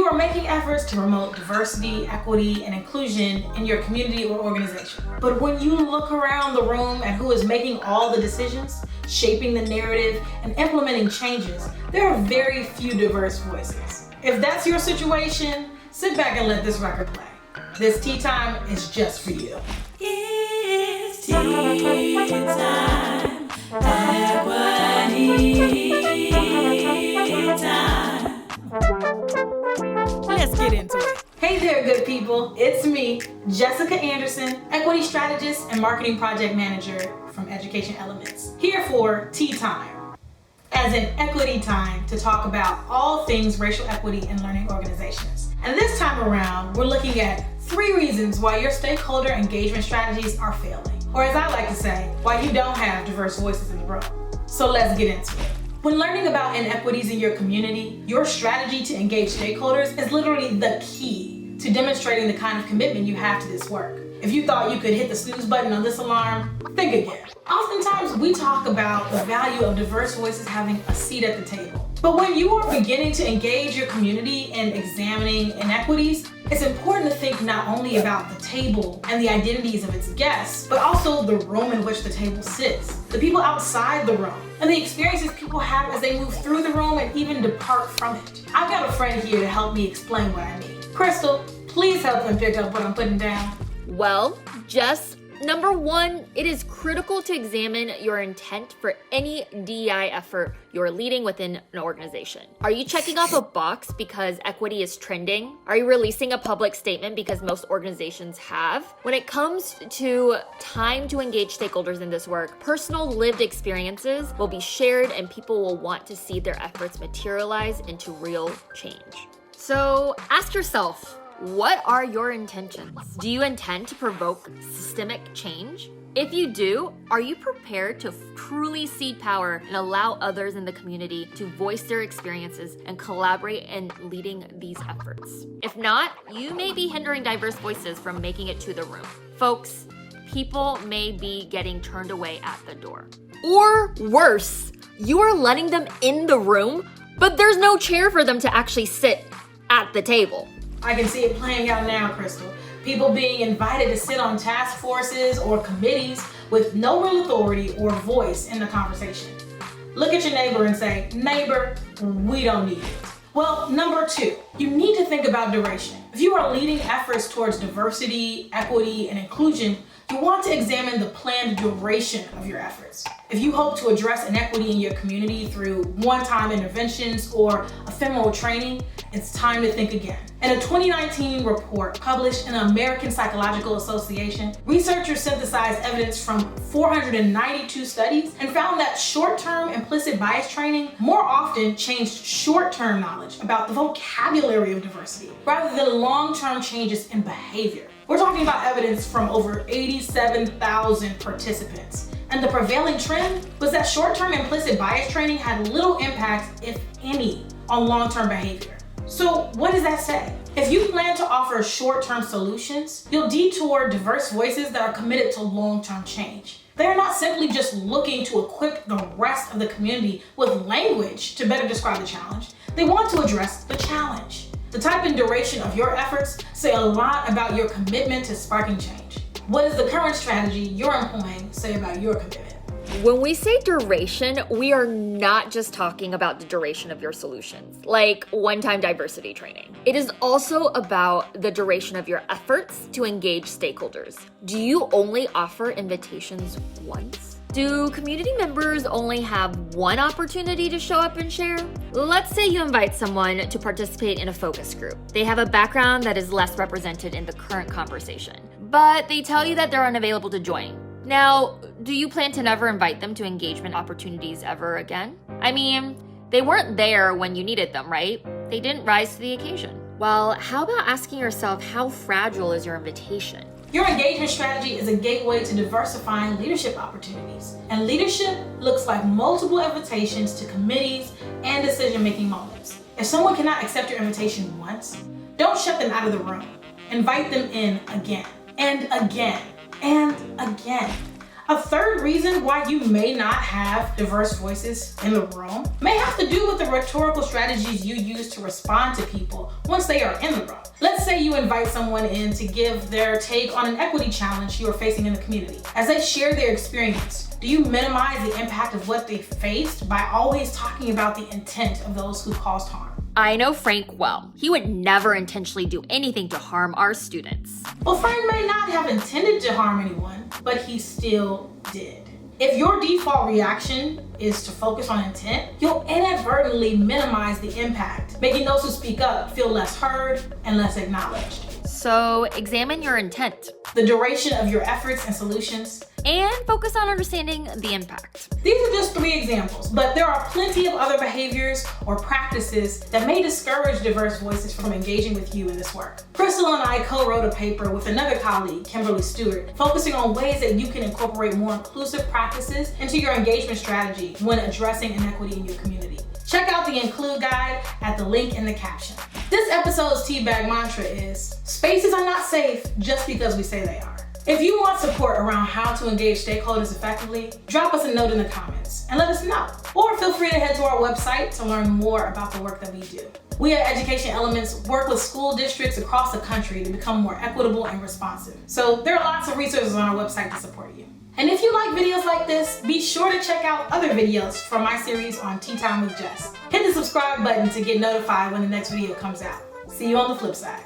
You are making efforts to promote diversity, equity, and inclusion in your community or organization. But when you look around the room at who is making all the decisions, shaping the narrative, and implementing changes, there are very few diverse voices. If that's your situation, sit back and let this record play. This tea time is just for you. It's tea time, equity time. Let's get into it. Hey there, good people. It's me, Jessica Anderson, Equity Strategist and Marketing Project Manager from Education Elements, here for Tea Time, as in equity time to talk about all things racial equity in learning organizations. And this time around, we're looking at 3 reasons why your stakeholder engagement strategies are failing, or as I like to say, why you don't have diverse voices in the room. So let's get into it. When learning about inequities in your community, your strategy to engage stakeholders is literally the key to demonstrating the kind of commitment you have to this work. If you thought you could hit the snooze button on this alarm, think again. Oftentimes we talk about the value of diverse voices having a seat at the table. But when you are beginning to engage your community in examining inequities, it's important to think not only about the table and the identities of its guests, but also the room in which the table sits, the people outside the room, and the experiences people have as they move through the room and even depart from it. I've got a friend here to help me explain what I mean. Crystal, please help them pick up what I'm putting down. Well, Jess, number 1, it is critical to examine your intent for any DEI effort you're leading within an organization. Are you checking off a box because equity is trending? Are you releasing a public statement because most organizations have? When it comes to time to engage stakeholders in this work, personal lived experiences will be shared and people will want to see their efforts materialize into real change. So ask yourself, what are your intentions? Do you intend to provoke systemic change? If you do, are you prepared to truly seed power and allow others in the community to voice their experiences and collaborate in leading these efforts? If not, you may be hindering diverse voices from making it to the room. Folks, people may be getting turned away at the door. Or worse, you are letting them in the room, but there's no chair for them to actually sit at the table. I can see it playing out now, Crystal. People being invited to sit on task forces or committees with no real authority or voice in the conversation. Look at your neighbor and say, neighbor, we don't need it. Well, number 2, you need to think about duration. If you are leading efforts towards diversity, equity, and inclusion, you want to examine the planned duration of your efforts. If you hope to address inequity in your community through one-time interventions or ephemeral training, it's time to think again. In a 2019 report published in the American Psychological Association, researchers synthesized evidence from 492 studies and found that short-term implicit bias training more often changed short-term knowledge about the vocabulary of diversity rather than long-term changes in behavior. We're talking about evidence from over 87,000 participants. And the prevailing trend was that short-term implicit bias training had little impact, if any, on long-term behavior. So what does that say? If you plan to offer short-term solutions, you'll detour diverse voices that are committed to long-term change. They are not simply just looking to equip the rest of the community with language to better describe the challenge. They want to address the challenge. The type and duration of your efforts say a lot about your commitment to sparking change. What does the current strategy you're employing say about your commitment? When we say duration, we are not just talking about the duration of your solutions, like one-time diversity training. It is also about the duration of your efforts to engage stakeholders. Do you only offer invitations once? Do community members only have one opportunity to show up and share? Let's say you invite someone to participate in a focus group. They have a background that is less represented in the current conversation, but they tell you that they're unavailable to join. Now, do you plan to never invite them to engagement opportunities ever again? I mean, they weren't there when you needed them, right? They didn't rise to the occasion. Well, how about asking yourself, how fragile is your invitation? Your engagement strategy is a gateway to diversifying leadership opportunities. And leadership looks like multiple invitations to committees and decision-making moments. If someone cannot accept your invitation once, don't shut them out of the room. Invite them in again and again and again. A third reason why you may not have diverse voices in the room may have to do with the rhetorical strategies you use to respond to people once they are in the room. Let's say you invite someone in to give their take on an equity challenge you are facing in the community. As they share their experience, do you minimize the impact of what they faced by always talking about the intent of those who caused harm? I know Frank well. He would never intentionally do anything to harm our students. Well, Frank may not have intended to harm anyone, but he still did. If your default reaction is to focus on intent, you'll inadvertently minimize the impact, making those who speak up feel less heard and less acknowledged. So examine your intent. The duration of your efforts and solutions. And focus on understanding the impact. These are just 3 examples, but there are plenty of other behaviors or practices that may discourage diverse voices from engaging with you in this work. Crystal and I co-wrote a paper with another colleague, Kimberly Stewart, focusing on ways that you can incorporate more inclusive practices into your engagement strategy when addressing inequity in your community. Check out the Include Guide at the link in the caption. This episode's teabag mantra is, spaces are not safe just because we say they are. If you want support around how to engage stakeholders effectively, drop us a note in the comments and let us know. Or feel free to head to our website to learn more about the work that we do. We at Education Elements work with school districts across the country to become more equitable and responsive. So there are lots of resources on our website to support you. And if you like videos like this, be sure to check out other videos from my series on Tea Time with Jess. Hit the subscribe button to get notified when the next video comes out. See you on the flip side.